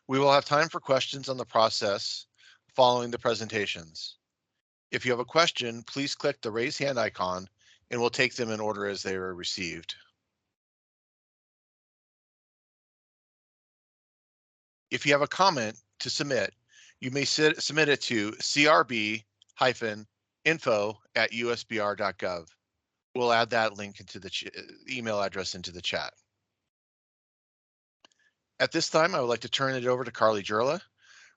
We will have time for questions on the process following the presentations. If you have a question, please click the raise hand icon and we'll take them in order as they are received. If you have a comment to submit, you may submit it to crb-info@usbr.gov. We'll add that link into the email address into the chat. At this time, I would like to turn it over to Carly Jurla.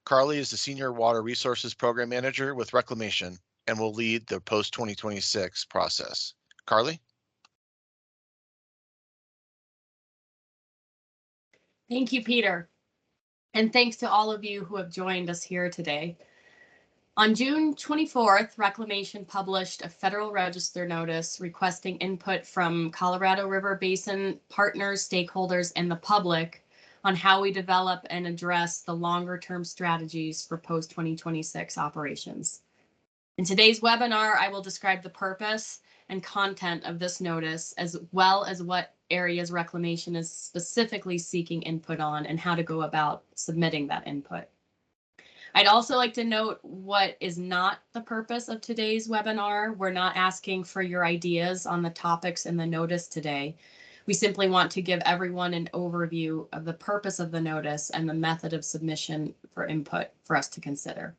Carly is the Senior Water Resources Program Manager with Reclamation and will lead the post-2026 process. Carly? Thank you, Peter. And thanks to all of you who have joined us here today. On June 24th, Reclamation published a Federal Register notice requesting input from Colorado River Basin partners, stakeholders, and the public on how we develop and address the longer-term strategies for post-2026 operations. In today's webinar, I will describe the purpose and content of this notice, as well as what areas Reclamation is specifically seeking input on and how to go about submitting that input. I'd also like to note what is not the purpose of today's webinar. We're not asking for your ideas on the topics in the notice today. We simply want to give everyone an overview of the purpose of the notice and the method of submission for input for us to consider.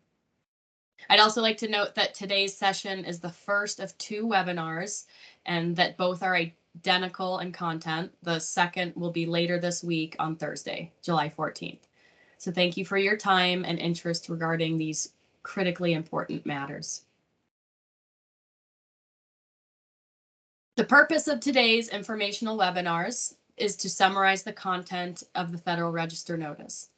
I'd also like to note that today's session is the first of 2 webinars and that both are identical in content. The second will be later this week on Thursday, July 14th. So thank you for your time and interest regarding these critically important matters. The purpose of today's informational webinars is to summarize the content of the Federal Register notice.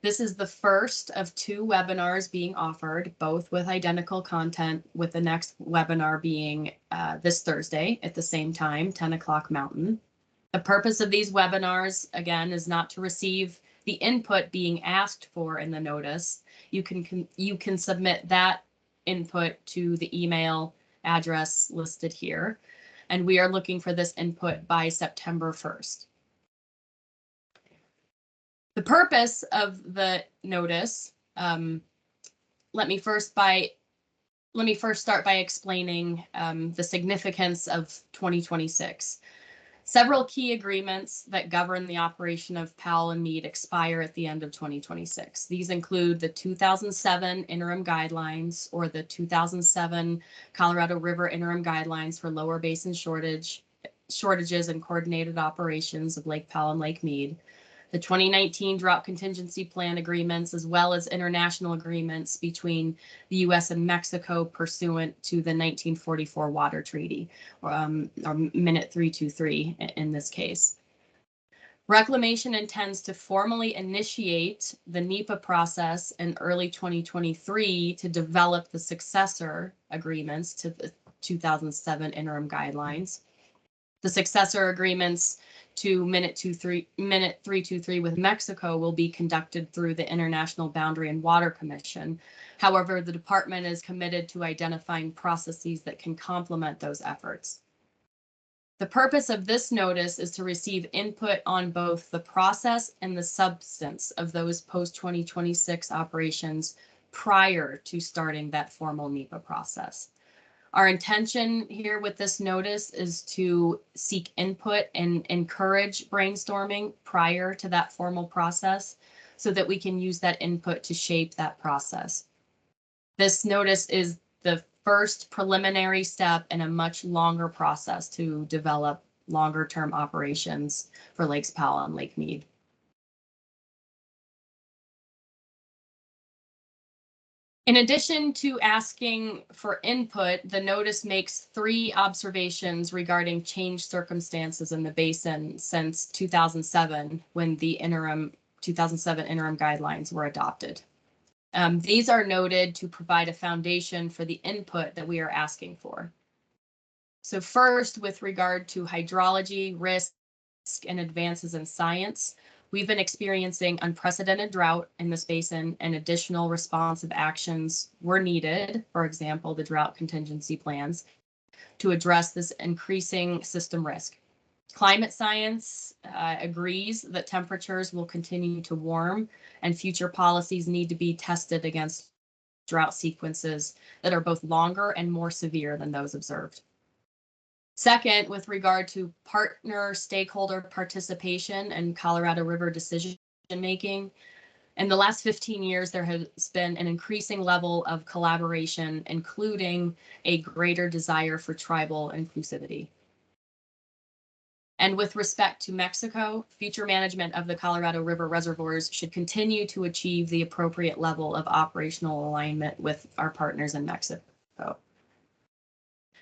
This is the first of 2 webinars being offered, both with identical content, with the next webinar being this Thursday at the same time, 10 o'clock Mountain. The purpose of these webinars, again, is not to receive the input being asked for in the notice. You can submit that input to the email address listed here, and we are looking for this input by September 1st. The purpose of the notice, let me first start by explaining the significance of 2026. Several key agreements that govern the operation of Powell and Mead expire at the end of 2026. These include the 2007 Interim Guidelines, or the 2007 Colorado River Interim Guidelines for Lower Basin Shortages and Coordinated Operations of Lake Powell and Lake Mead, the 2019 Drought Contingency Plan agreements, as well as international agreements between the U.S. and Mexico pursuant to the 1944 Water Treaty, or Minute 323 in this case. Reclamation intends to formally initiate the NEPA process in early 2023 to develop the successor agreements to the 2007 Interim Guidelines. The successor agreements to Minute 323 with Mexico will be conducted through the International Boundary and Water Commission. However, the department is committed to identifying processes that can complement those efforts. The purpose of this notice is to receive input on both the process and the substance of those post-2026 operations prior to starting that formal NEPA process. Our intention here with this notice is to seek input and encourage brainstorming prior to that formal process so that we can use that input to shape that process. This notice is the first preliminary step in a much longer process to develop longer-term operations for Lakes Powell and Lake Mead. In addition to asking for input, the notice makes 3 observations regarding changed circumstances in the basin since 2007, when the 2007 interim guidelines were adopted. These are noted to provide a foundation for the input that we are asking for. So first, with regard to hydrology, risk, and advances in science, we've been experiencing unprecedented drought in this basin, and additional responsive actions were needed, for example, the drought contingency plans, to address this increasing system risk. Climate science agrees that temperatures will continue to warm and future policies need to be tested against drought sequences that are both longer and more severe than those observed. Second, with regard to partner stakeholder participation and Colorado River decision making, in the last 15 years, there has been an increasing level of collaboration, including a greater desire for tribal inclusivity. And with respect to Mexico, future management of the Colorado River reservoirs should continue to achieve the appropriate level of operational alignment with our partners in Mexico.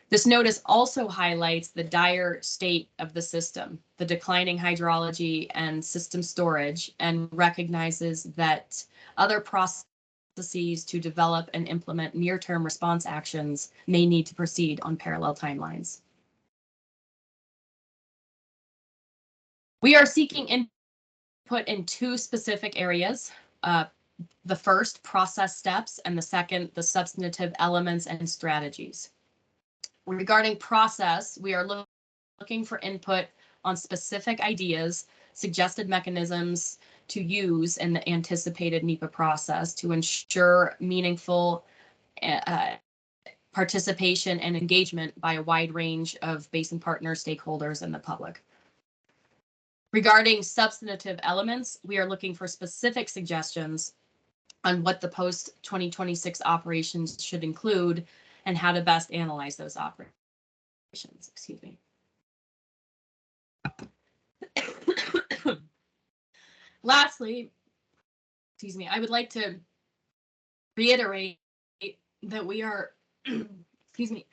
This notice also highlights the dire state of the system, the declining hydrology and system storage, and recognizes that other processes to develop and implement near-term response actions may need to proceed on parallel timelines. We are seeking input in two specific areas. The first, process steps, and the second, the substantive elements and strategies. Regarding process, we are looking for input on specific ideas, suggested mechanisms to use in the anticipated NEPA process to ensure meaningful participation and engagement by a wide range of basin partners, stakeholders, and the public. Regarding substantive elements, we are looking for specific suggestions on what the post-2026 operations should include and how to best analyze those operations. Excuse me. Lastly, excuse me, I would like to reiterate that we are, excuse me.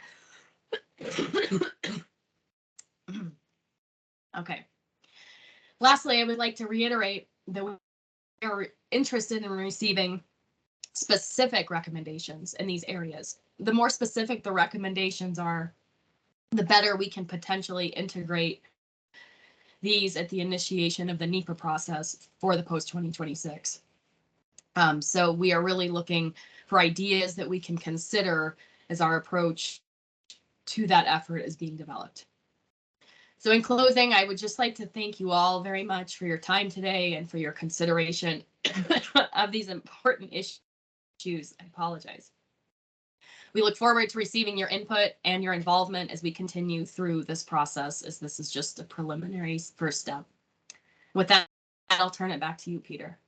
Okay. Lastly, I would like to reiterate that we are interested in receiving specific recommendations in these areas. The more specific the recommendations are, the better we can potentially integrate these at the initiation of the NEPA process for the post-2026. So we are really looking for ideas that we can consider as our approach to that effort is being developed. So in closing, I would just like to thank you all very much for your time today and for your consideration of these important issues. I apologize. We look forward to receiving your input and your involvement as we continue through this process, as this is just a preliminary first step. With that, I'll turn it back to you, Peter.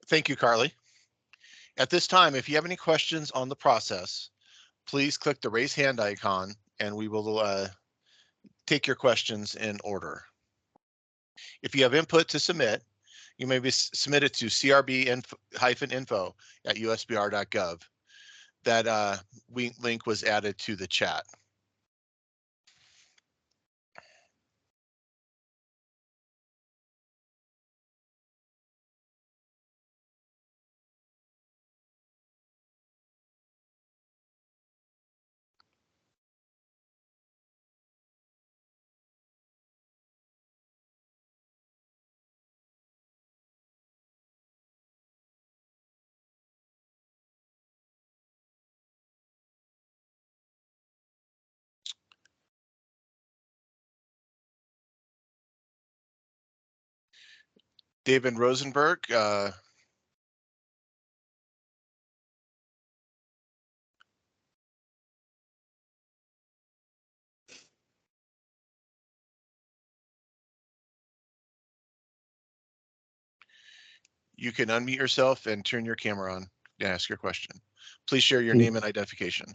Thank you, Carly. At this time, if you have any questions on the process, please click the raise hand icon and we will take your questions in order. If you have input to submit, you may be submitted to crb-info@usbr.gov. That link was added to the chat. David Rosenberg, you can unmute yourself and turn your camera on to ask your question. Please share your name and identification.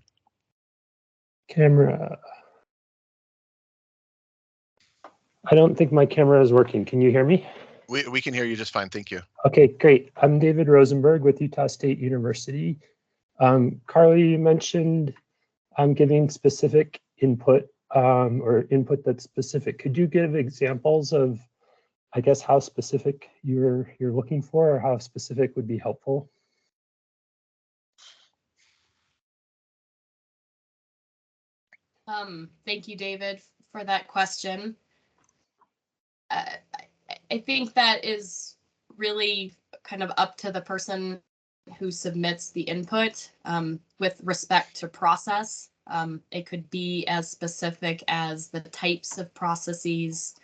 Camera. I don't think my camera is working. Can you hear me? We can hear you just fine. Thank you. Okay, great. I'm David Rosenberg with Utah State University. Carly, you mentioned giving specific input or input that's specific. Could you give examples of, I guess, how specific you're looking for, or how specific would be helpful? Thank you, David, for that question. I think that is really kind of up to the person who submits the input with respect to process. It could be as specific as the types of processes,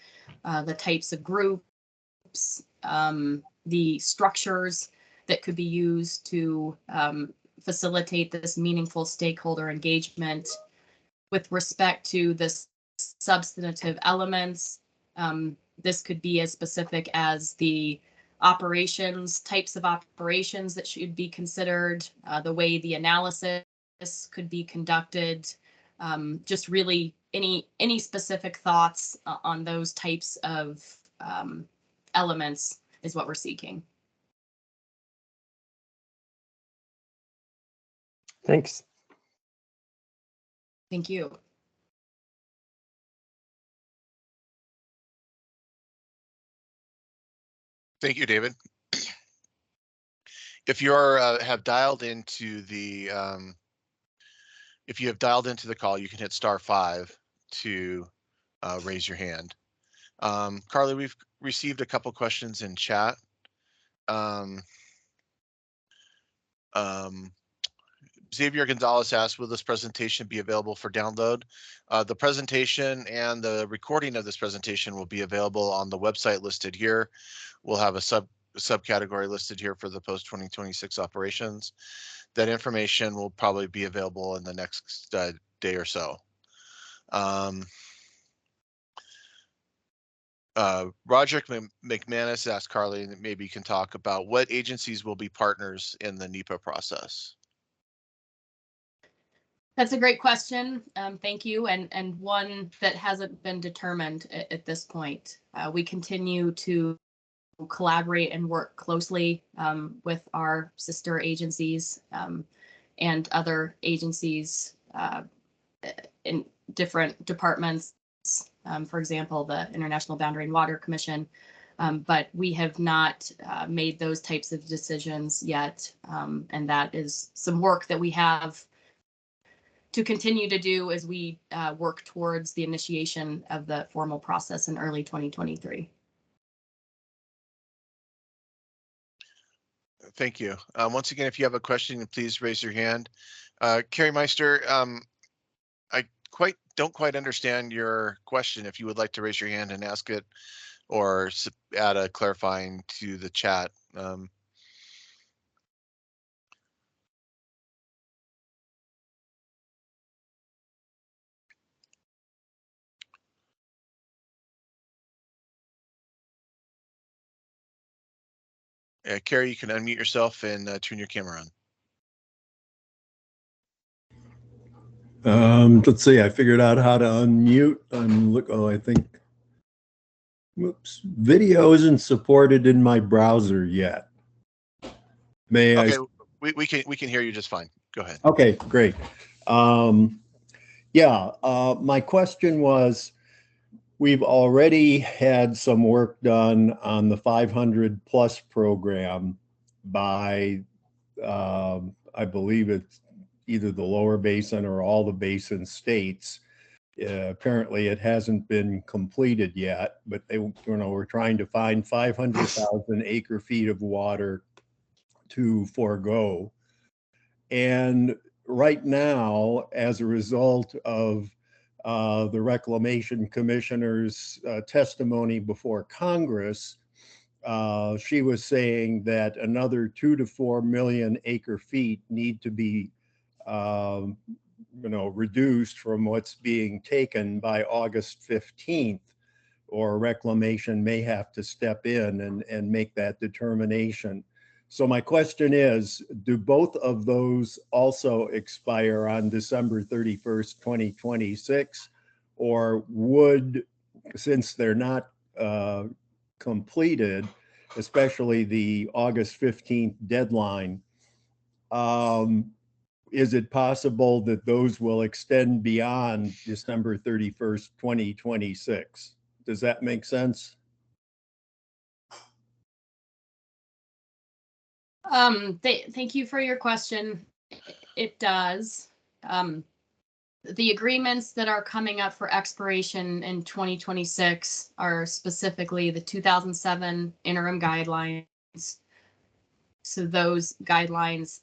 the types of groups, the structures that could be used to facilitate this meaningful stakeholder engagement. With respect to the substantive elements, this could be as specific as the operations, types of operations that should be considered, the way the analysis could be conducted, just really any specific thoughts on those types of elements is what we're seeking. Thanks. Thank you. Thank you, David. If you are have dialed into the if you have dialed into the call, you can hit *5 to raise your hand. Carly, we've received a couple questions in chat. Xavier Gonzalez asked, will this presentation be available for download? The presentation and the recording of this presentation will be available on the website listed here. We'll have a subcategory listed here for the post-2026 operations. That information will probably be available in the next day or so. Roger McManus asked Carly, and maybe you can talk about what agencies will be partners in the NEPA process. That's a great question. Thank you. And one that hasn't been determined at this point. We continue to collaborate and work closely with our sister agencies and other agencies in different departments. For example, the International Boundary and Water Commission. But we have not made those types of decisions yet. And that is some work that we have to continue to do as we work towards the initiation of the formal process in early 2023. Thank you. Once again, if you have a question, please raise your hand. Carrie Meister, I don't quite understand your question. If you would like to raise your hand and ask it, or add a clarifying to the chat. Carrie, you can unmute yourself and turn your camera on. Let's see, I figured out how to unmute and look. Oh, I think, whoops, video isn't supported in my browser yet. May I? Okay, we can hear you just fine. Go ahead. Okay, great. Yeah, my question was, we've already had some work done on the 500 plus program by, I believe it's either the lower basin or all the basin states. Apparently it hasn't been completed yet, but they, we're trying to find 500,000 acre feet of water to forego. And right now, as a result of the Reclamation Commissioner's testimony before Congress, she was saying that another 2 to 4 million acre feet need to be reduced from what's being taken by August 15th, or Reclamation may have to step in and make that determination. So my question is, do both of those also expire on December 31st, 2026? Or would, since they're not completed, especially the August 15th deadline, is it possible that those will extend beyond December 31st, 2026? Does that make sense? Thank you for your question. It does. The agreements that are coming up for expiration in 2026 are specifically the 2007 interim guidelines. So those guidelines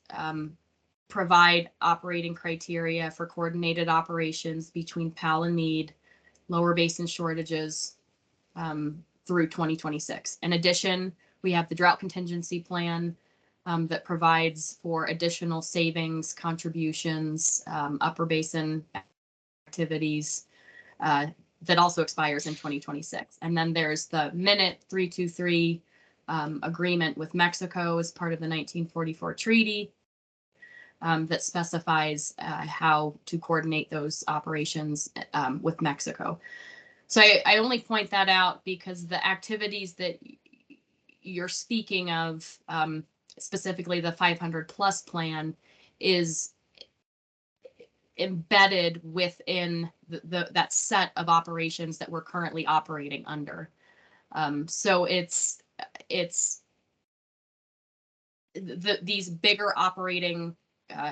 provide operating criteria for coordinated operations between Powell and Mead, lower basin shortages through 2026. In addition, we have the drought contingency plan that provides for additional savings, contributions, upper basin activities that also expires in 2026. And then there's the Minute 323 agreement with Mexico as part of the 1944 treaty that specifies how to coordinate those operations with Mexico. So I only point that out because the activities that you're speaking of, specifically the 500 plus plan, is embedded within that set of operations that we're currently operating under. So it's these bigger operating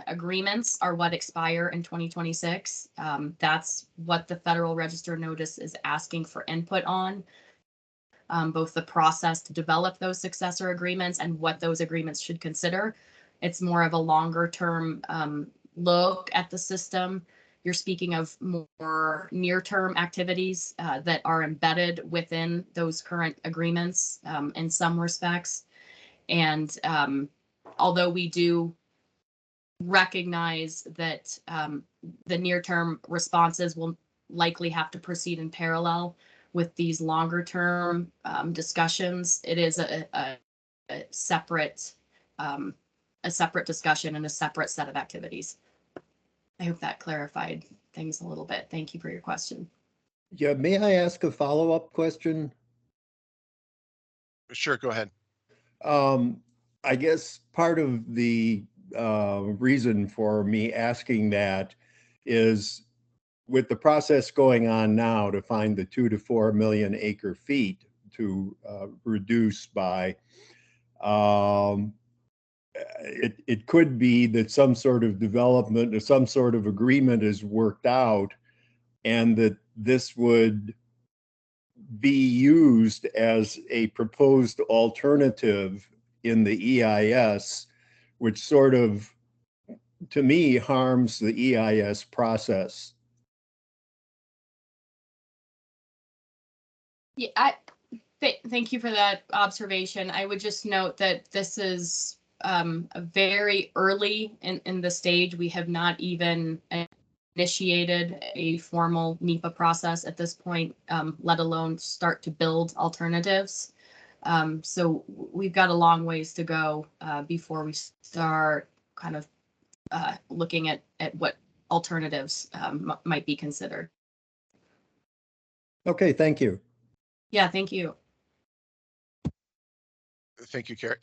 agreements are what expire in 2026. That's what the Federal Register notice is asking for input on, both the process to develop those successor agreements and what those agreements should consider. It's more of a longer term look at the system. You're speaking of more near-term activities that are embedded within those current agreements in some respects. And although we do recognize that the near-term responses will likely have to proceed in parallel with these longer-term discussions, it is a separate discussion and a separate set of activities. I hope that clarified things a little bit. Thank you for your question. Yeah, may I ask a follow-up question? Sure, go ahead. I guess part of the reason for me asking that is with the process going on now to find the 2 to 4 million acre feet to reduce by, it could be that some sort of development or some sort of agreement is worked out and that this would be used as a proposed alternative in the EIS, which sort of, to me, harms the EIS process. Yeah, thank you for that observation. I would just note that this is very early in the stage. We have not even initiated a formal NEPA process at this point, let alone start to build alternatives. So we've got a long ways to go before we start kind of looking at what alternatives might be considered. Okay, thank you. Yeah, thank you. Thank you, Carrie.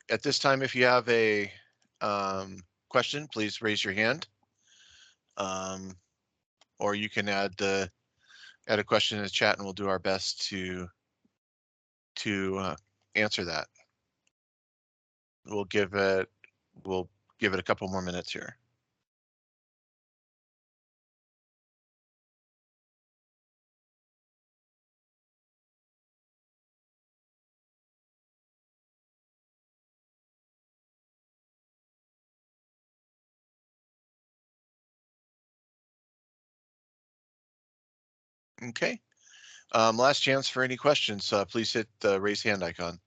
At this time, if you have a question, please raise your hand. Or you can add a question in the chat and we'll do our best to answer that. We'll give it a couple more minutes here. Okay. Last chance for any questions. Please hit the raise hand icon.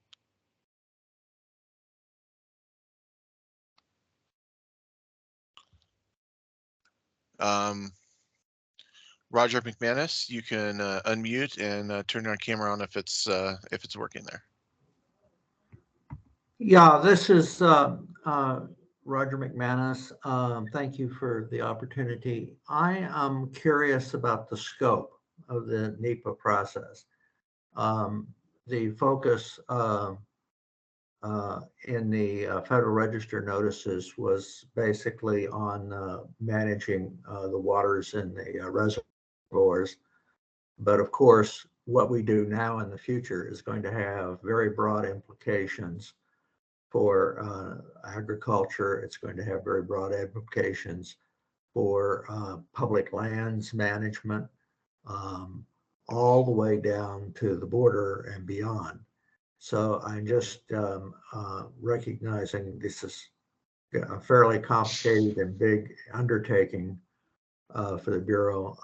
Roger McManus, you can unmute and turn your camera on if it's working there. Yeah, this is Roger McManus. Thank you for the opportunity. I am curious about the scope of the NEPA process. The focus in the Federal Register notices was basically on managing the waters in the reservoirs. But of course, what we do now in the future is going to have very broad implications for agriculture. It's going to have very broad implications for public lands management, all the way down to the border and beyond. So I'm just recognizing this is a fairly complicated and big undertaking for the Bureau.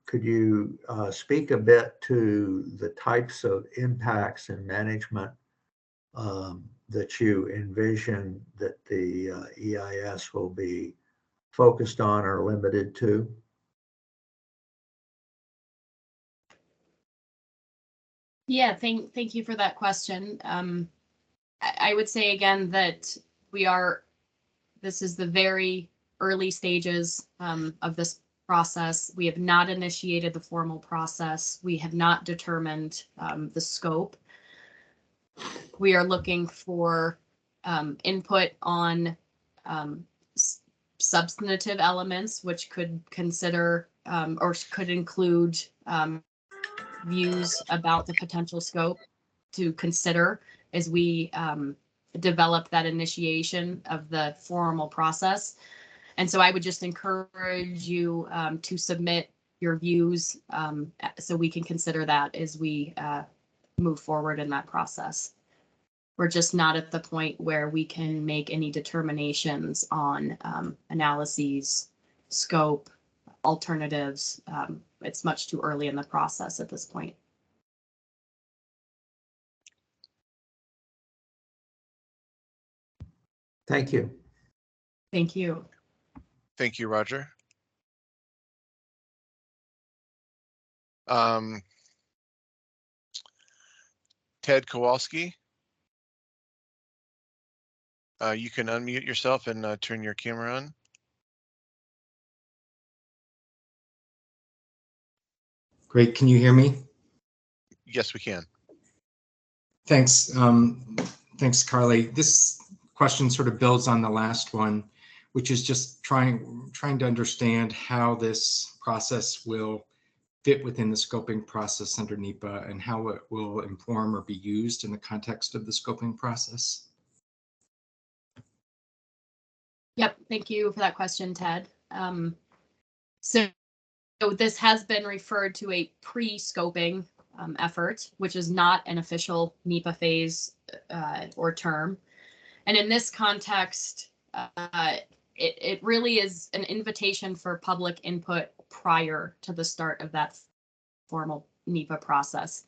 Could you speak a bit to the types of impacts and management that you envision that the EIS will be focused on or limited to? Yeah, thank you for that question. I would say again that this is the very early stages of this process. We have not initiated the formal process. We have not determined the scope. We are looking for input on substantive elements, which could consider or could include views about the potential scope to consider as we develop that initiation of the formal process. And so I would just encourage you to submit your views so we can consider that as we move forward in that process. We're just not at the point where we can make any determinations on analyses, scope, alternatives. It's much too early in the process at this point. Thank you. Thank you. Thank you, Roger. Ted Kowalski. You can unmute yourself and turn your camera on. Great. Can you hear me? Yes, we can. Thanks. Thanks, Carly. This question sort of builds on the last one, which is just trying to understand how this process will fit within the scoping process under NEPA and how it will inform or be used in the context of the scoping process. Yep, thank you for that question, Ted. So this has been referred to a pre-scoping effort, which is not an official NEPA phase or term. And in this context, it really is an invitation for public input prior to the start of that formal NEPA process,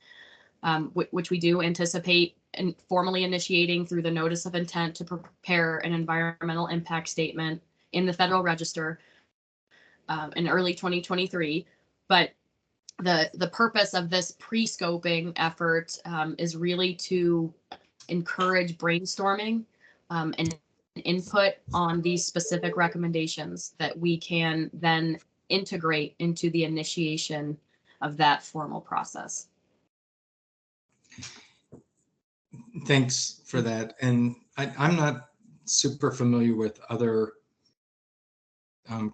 which we do anticipate and formally initiating through the notice of intent to prepare an environmental impact statement in the Federal Register in early 2023. But the purpose of this pre-scoping effort is really to encourage brainstorming and input on these specific recommendations that we can then integrate into the initiation of that formal process. Thanks for that. And I'm not super familiar with other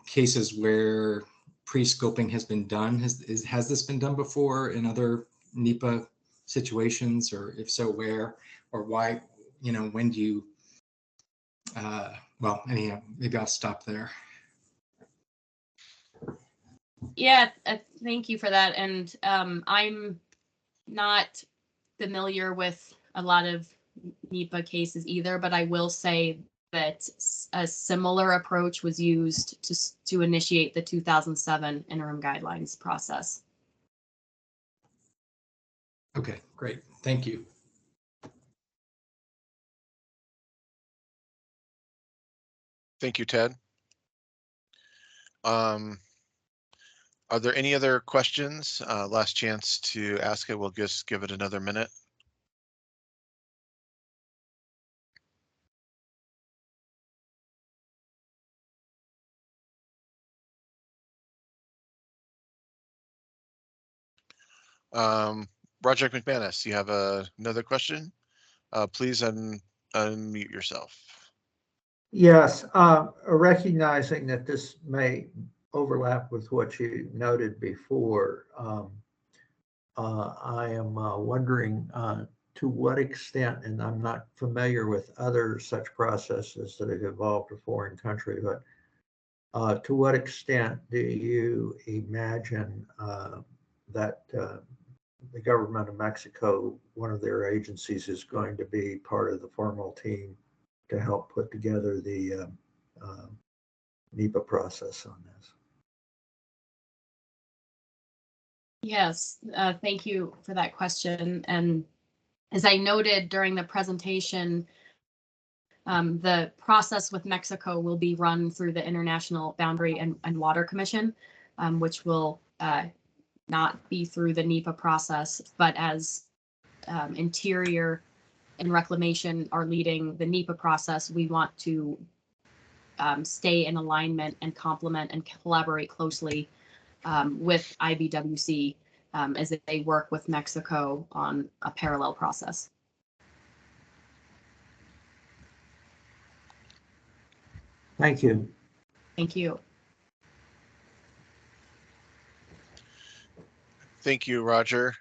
cases where pre-scoping has been done. Has this been done before in other NEPA situations, or if so, where or why? You know, when do you? Well, anyhow, maybe I'll stop there. Yeah, thank you for that. And I'm not familiar with a lot of NEPA cases either, but I will say that a similar approach was used to initiate the 2007 interim guidelines process. Okay, great. Thank you. Thank you, Ted. Are there any other questions? Last chance to ask it. We'll just give it another minute. Roger McManus, you have another question? Please unmute yourself. Yes, recognizing that this may overlap with what you noted before, I am wondering to what extent, and I'm not familiar with other such processes that have evolved in a foreign country, but to what extent do you imagine that the government of Mexico, one of their agencies is going to be part of the formal team to help put together the NEPA process on this. Yes, thank you for that question. And as I noted during the presentation, the process with Mexico will be run through the International Boundary and Water Commission, which will not be through the NEPA process, but as Interior and Reclamation are leading the NEPA process, we want to stay in alignment and complement and collaborate closely with IBWC as they work with Mexico on a parallel process. Thank you. Thank you. Thank you, Roger.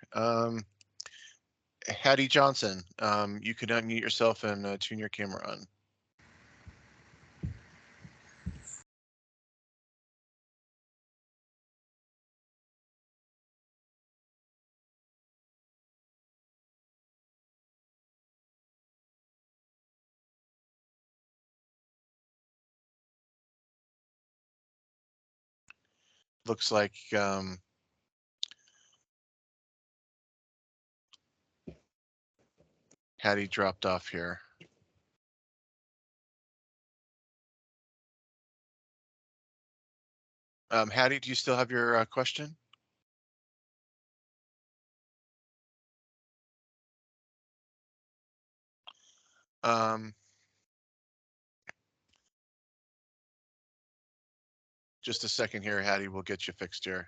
Hattie Johnson, you can unmute yourself and tune your camera on. Looks like Hattie dropped off here. Hattie, do you still have your question? Just a second here, Hattie, we'll get you fixed here.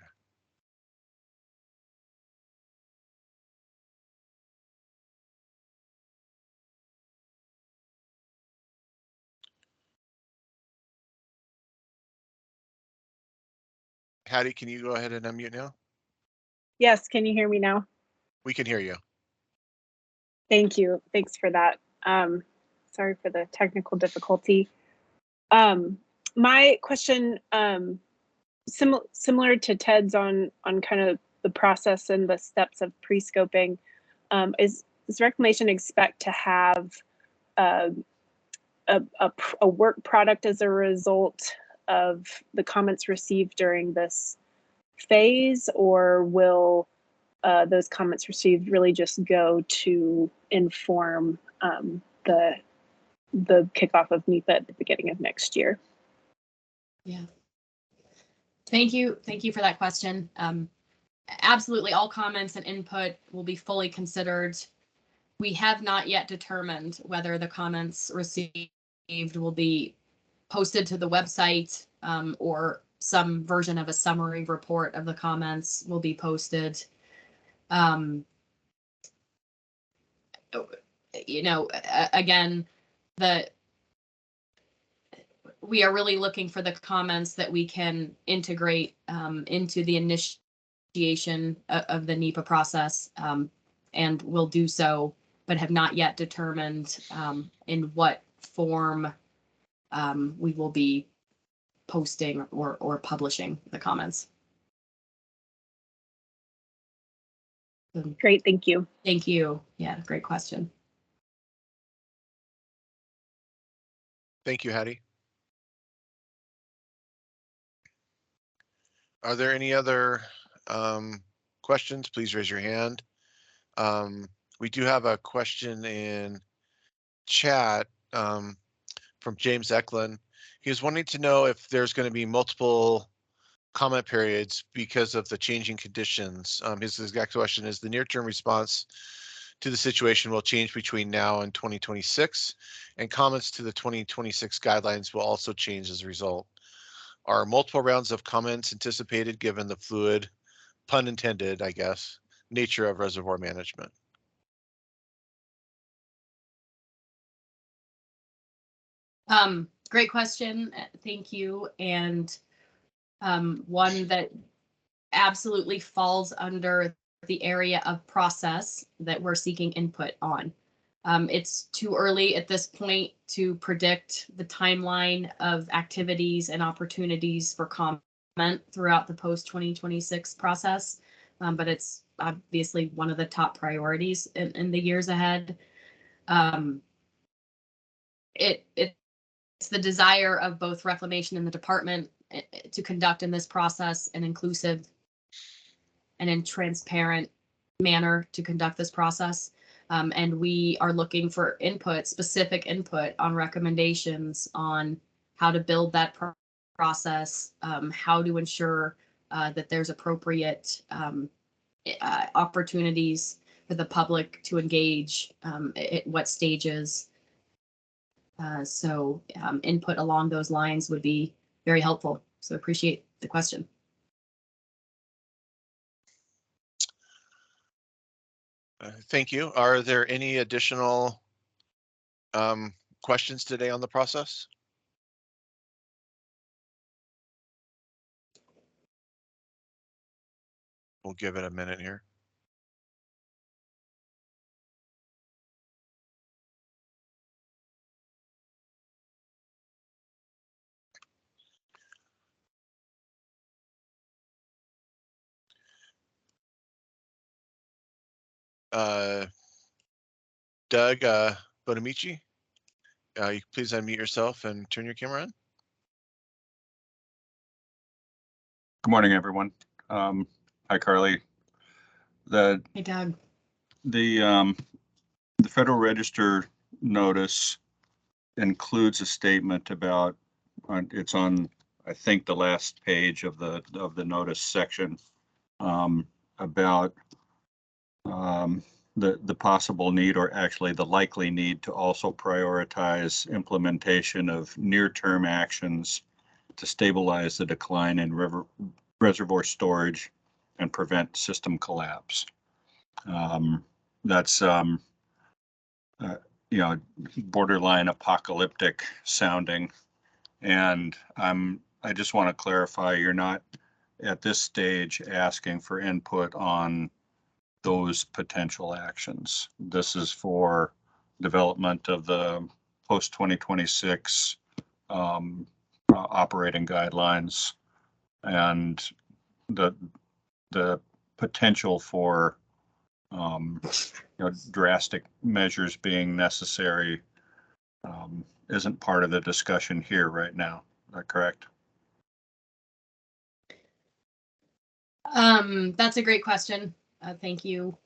Hattie, can you go ahead and unmute now? Yes, can you hear me now? We can hear you. Thank you. Thanks for that. Sorry for the technical difficulty. My question, similar to Ted's on kind of the process and the steps of pre-scoping, does Reclamation expect to have a work product as a result of the comments received during this phase, or will those comments received really just go to inform the kickoff of NEPA at the beginning of next year? Yeah. Thank you. Thank you for that question. Absolutely, all comments and input will be fully considered. We have not yet determined whether the comments received will be posted to the website or some version of a summary report of the comments will be posted. You know, again, we are really looking for the comments that we can integrate into the initiation of the NEPA process, and will do so, but have not yet determined in what form we will be posting or publishing the comments. Great, thank you. Thank you. Yeah, great question. Thank you, Hattie. Are there any other questions? Please raise your hand. We do have a question in chat from James Eklund. He was wanting to know if there's going to be multiple comment periods because of the changing conditions. His exact question is, the near-term response to the situation will change between now and 2026, and comments to the 2026 guidelines will also change as a result. Are multiple rounds of comments anticipated given the fluid, pun intended, I guess, nature of reservoir management? Great question. Thank you. And one that absolutely falls under the area of process that we're seeking input on. It's too early at this point to predict the timeline of activities and opportunities for comment throughout the post-2026 process. but it's obviously one of the top priorities in the years ahead. It's the desire of both Reclamation and the department to conduct in this process an inclusive and in transparent manner to conduct this process. And we are looking for input, specific input on recommendations on how to build that process, how to ensure that there's appropriate opportunities for the public to engage at what stages. So input along those lines would be very helpful. So appreciate the question. Thank you. Are there any additional questions today on the process? We'll give it a minute here. Doug Bonamici, you please unmute yourself and turn your camera on. Good morning, everyone. Hi, Carly. Hey, Doug. The Federal Register notice includes a statement about, it's on, I think, the last page of the notice section, about the possible need, or actually the likely need, to also prioritize implementation of near-term actions to stabilize the decline in reservoir storage and prevent system collapse. That's borderline apocalyptic sounding, and I just want to clarify, you're not at this stage asking for input on those potential actions. This is for development of the post 2026 operating guidelines and the potential for drastic measures being necessary isn't part of the discussion here right now. Is that correct? That's a great question. Thank you.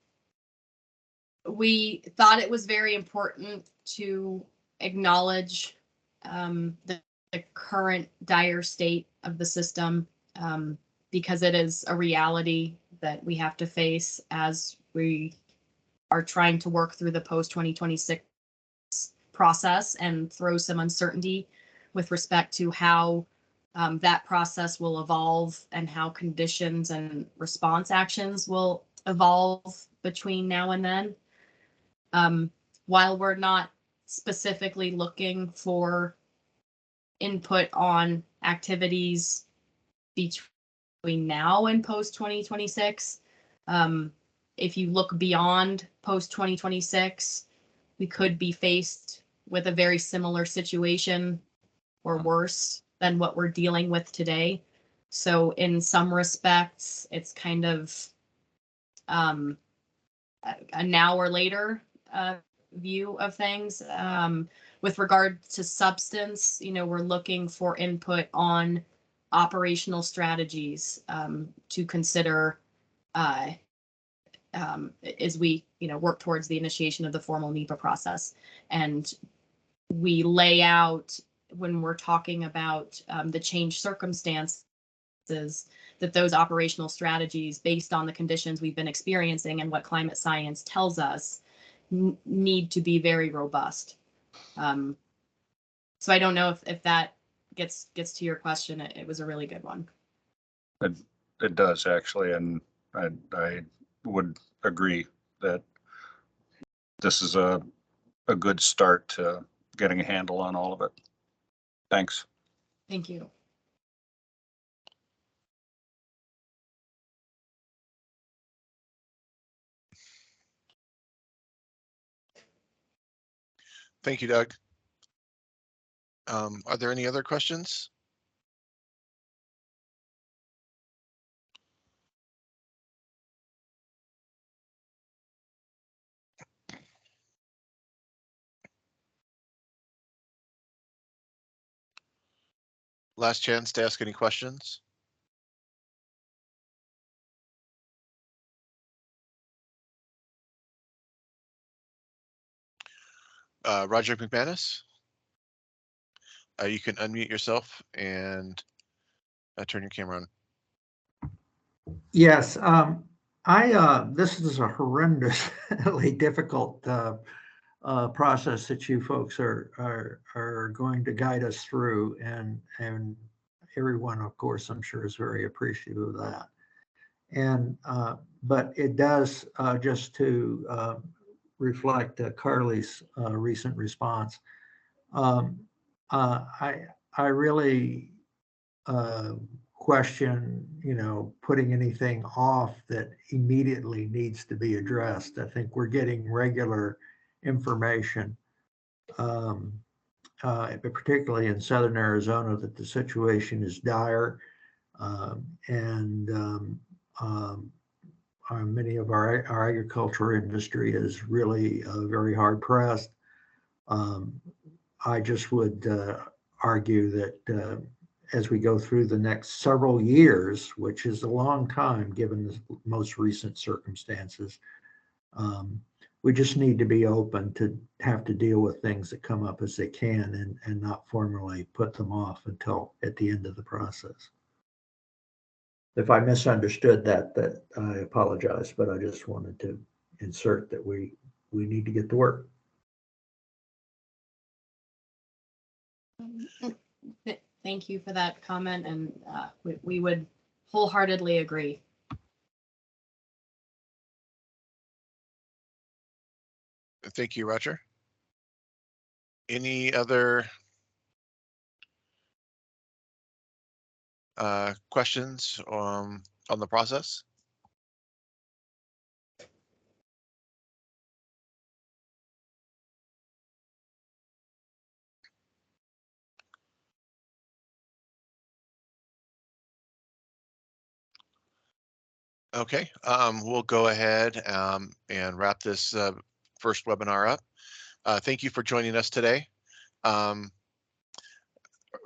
We thought it was very important to acknowledge the current dire state of the system, because it is a reality that we have to face as we are trying to work through the post 2026 process and throw some uncertainty with respect to how that process will evolve and how conditions and response actions will evolve between now and then. While we're not specifically looking for input on activities between now and post 2026, if you look beyond post 2026, we could be faced with a very similar situation or worse than what we're dealing with today. So in some respects, it's kind of a now or later view of things. With regard to substance, we're looking for input on operational strategies to consider as we work towards the initiation of the formal NEPA process. And we lay out, when we're talking about the changed circumstances, that those operational strategies, based on the conditions we've been experiencing and what climate science tells us, need to be very robust. So I don't know if that gets to your question. It was a really good one. It does, actually, and I would agree that this is a good start to getting a handle on all of it. Thanks. Thank you. Thank you, Doug. Are there any other questions? last chance to ask any questions. Roger McManus, you can unmute yourself and turn your camera on. Yes, this is a horrendously difficult process that you folks are going to guide us through, and everyone, of course, I'm sure is very appreciative of that. And but it does, just to reflect Carly's recent response. I really question, putting anything off that immediately needs to be addressed. I think we're getting regular information, particularly in southern Arizona, that the situation is dire, and many of our agriculture industry is really very hard pressed. I just would argue that as we go through the next several years, which is a long time given the most recent circumstances, we just need to be open to have to deal with things that come up as they can, and not formally put them off until at the end of the process. If I misunderstood that I apologize, but I just wanted to insert that we need to get to work. Thank you for that comment, and we would wholeheartedly agree. Thank you, Roger. Any other questions on the process? Okay, we'll go ahead and wrap this first webinar up. Thank you for joining us today. A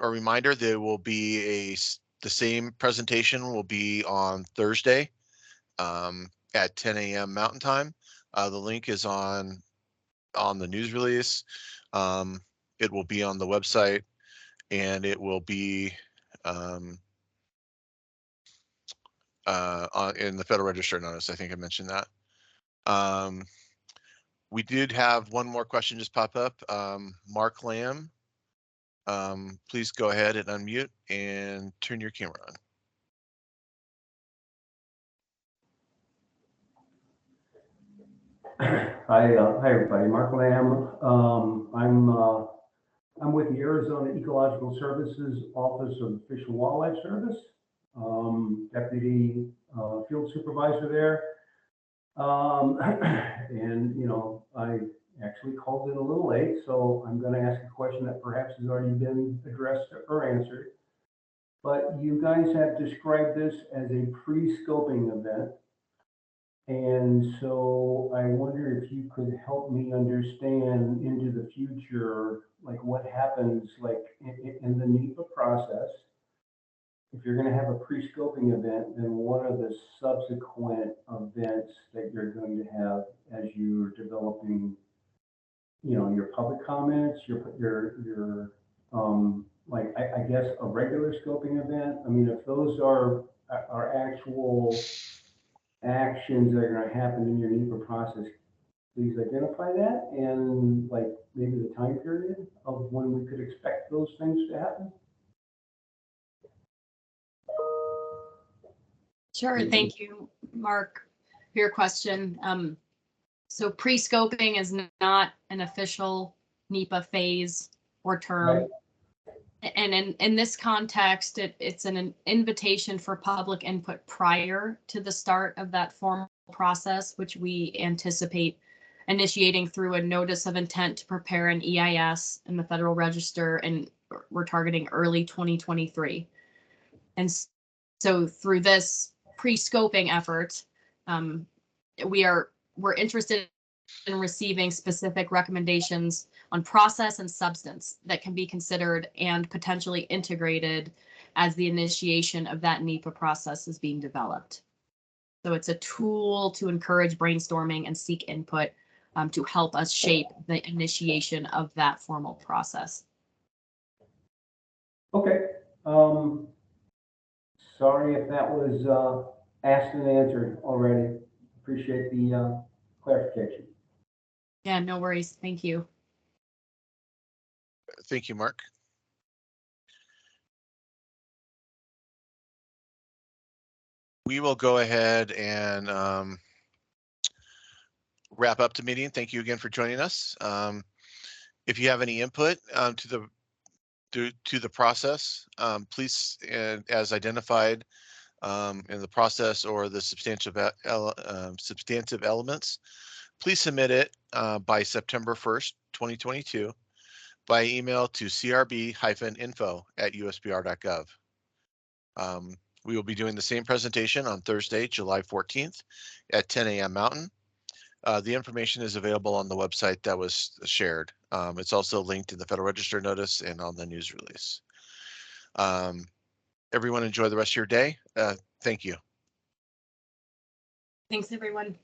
reminder, there will be the same presentation will be on Thursday at 10 a.m. Mountain Time. The link is on the news release. It will be on the website, and it will be in the Federal Register notice. I think I mentioned that. We did have one more question just pop up. Mark Lamb, please go ahead and unmute and turn your camera on. Hi everybody. Mark Lamb. I'm with the Arizona Ecological Services Office of Fish and Wildlife Service, deputy field supervisor there. And I actually called in a little late, so I'm going to ask a question that perhaps has already been addressed or answered. But you guys have described this as a pre-scoping event. And so I wonder if you could help me understand into the future, like what happens like in the NEPA process. If you're going to have a pre-scoping event, then what are the subsequent events that you're going to have as you're developing, your public comments, your like I guess a regular scoping event. I mean, if those are actual actions that are going to happen in your NEPA process, please identify that and like maybe the time period of when we could expect those things to happen. Sure. Thank you, Mark, for your question. So pre-scoping is not an official NEPA phase or term. Right. And in this context, it's an invitation for public input prior to the start of that formal process, which we anticipate initiating through a notice of intent to prepare an EIS in the Federal Register, and we're targeting early 2023. And so through this pre-scoping effort, we're interested and receiving specific recommendations on process and substance that can be considered and potentially integrated as the initiation of that NEPA process is being developed. So it's a tool to encourage brainstorming and seek input to help us shape the initiation of that formal process. Okay. Sorry if that was asked and answered already. Appreciate the clarification. Yeah, no worries. Thank you. Thank you, Mark. We will go ahead and wrap up the meeting. Thank you again for joining us. If you have any input to the process, please, as identified in the process or the substantive elements, please submit it by September 1st, 2022 by email to crb-info@usbr.gov. We will be doing the same presentation on Thursday, July 14th at 10 a.m. Mountain. The information is available on the website that was shared. It's also linked in the Federal Register notice and on the news release. Everyone enjoy the rest of your day. Thank you. Thanks, everyone.